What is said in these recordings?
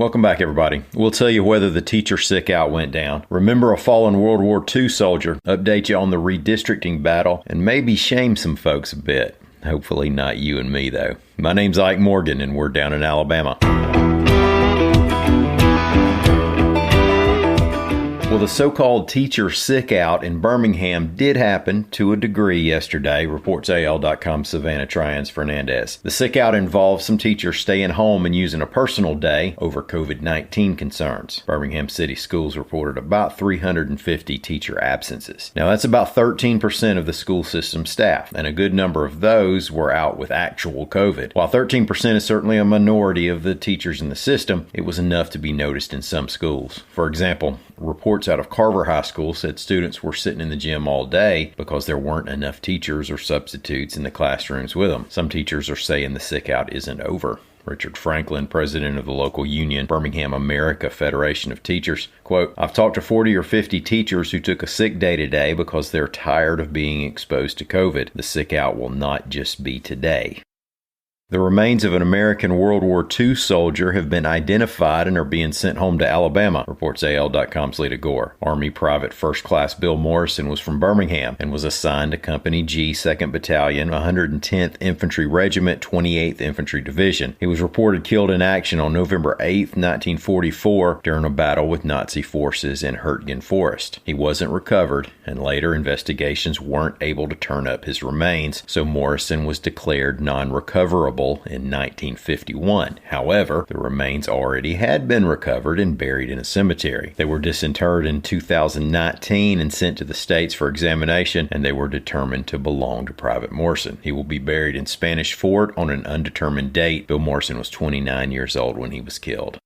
Welcome back, everybody. We'll tell you whether the teacher sickout went down, remember a fallen World War II soldier, update you on the redistricting battle, and maybe shame some folks a bit. Hopefully not you and me, though. My name's Ike Morgan, and we're down in Alabama. Well, the so-called teacher sickout in Birmingham did happen to a degree yesterday, reports AL.com's Savannah Trians-Fernandez. The sickout involved some teachers staying home and using a personal day over COVID-19 concerns. Birmingham City Schools reported about 350 teacher absences. Now, that's about 13% of the school system staff, and a good number of those were out with actual COVID. While 13% is certainly a minority of the teachers in the system, it was enough to be noticed in some schools. For example, reports out of Carver High School said students were sitting in the gym all day because there weren't enough teachers or substitutes in the classrooms with them. Some teachers are saying the sickout isn't over. Richard Franklin, president of the local union, Birmingham America Federation of Teachers, quote, "I've talked to 40 or 50 teachers who took a sick day today because they're tired of being exposed to COVID. The sickout will not just be today." The remains of an American World War II soldier have been identified and are being sent home to Alabama, reports AL.com's Lita Gore. Army Private First Class Bill Morrison was from Birmingham and was assigned to Company G, 2nd Battalion, 110th Infantry Regiment, 28th Infantry Division. He was reported killed in action on November 8, 1944, during a battle with Nazi forces in Hurtgen Forest. He wasn't recovered, and later investigations weren't able to turn up his remains, so Morrison was declared non-recoverable in 1951. However, the remains already had been recovered and buried in a cemetery. They were disinterred in 2019 and sent to the States for examination, and they were determined to belong to Private Morrison. He will be buried in Spanish Fort on an undetermined date. Bill Morrison was 29 years old when he was killed.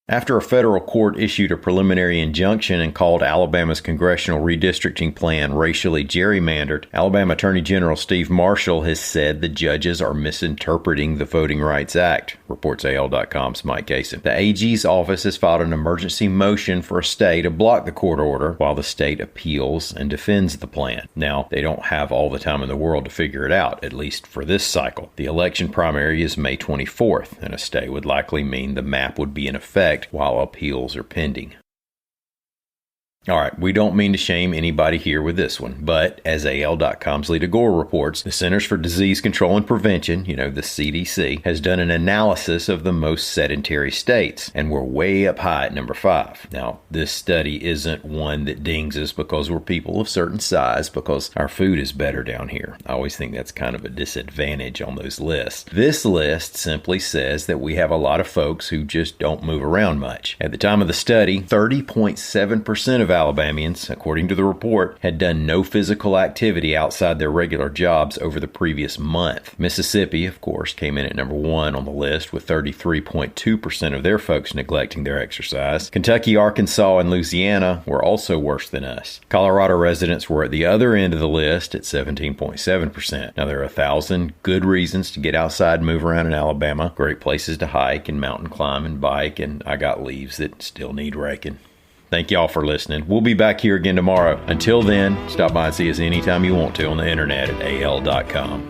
After a federal court issued a preliminary injunction and called Alabama's congressional redistricting plan racially gerrymandered, Alabama Attorney General Steve Marshall has said the judges are misinterpreting the Voting Rights Act, reports AL.com's Mike Cason. The AG's office has filed an emergency motion for a stay to block the court order while the state appeals and defends the plan. Now, they don't have all the time in the world to figure it out, at least for this cycle. The election primary is May 24th, and a stay would likely mean the map would be in effect while appeals are pending. All right, we don't mean to shame anybody here with this one, but as AL.com's Lita Gore reports, the Centers for Disease Control and Prevention, the CDC, has done an analysis of the most sedentary states, and we're way up high at number 5. Now, this study isn't one that dings us because we're people of certain size, because our food is better down here. I always think that's kind of a disadvantage on those lists. This list simply says that we have a lot of folks who just don't move around much. At the time of the study, 30.7% of Alabamians, according to the report, had done no physical activity outside their regular jobs over the previous month. Mississippi, of course, came in at number 1 on the list with 33.2% of their folks neglecting their exercise. Kentucky, Arkansas, and Louisiana were also worse than us. Colorado residents were at the other end of the list at 17.7%. Now, there are 1,000 good reasons to get outside and move around in Alabama. Great places to hike and mountain climb and bike, and I got leaves that still need raking. Thank y'all for listening. We'll be back here again tomorrow. Until then, stop by and see us anytime you want to on the internet at al.com.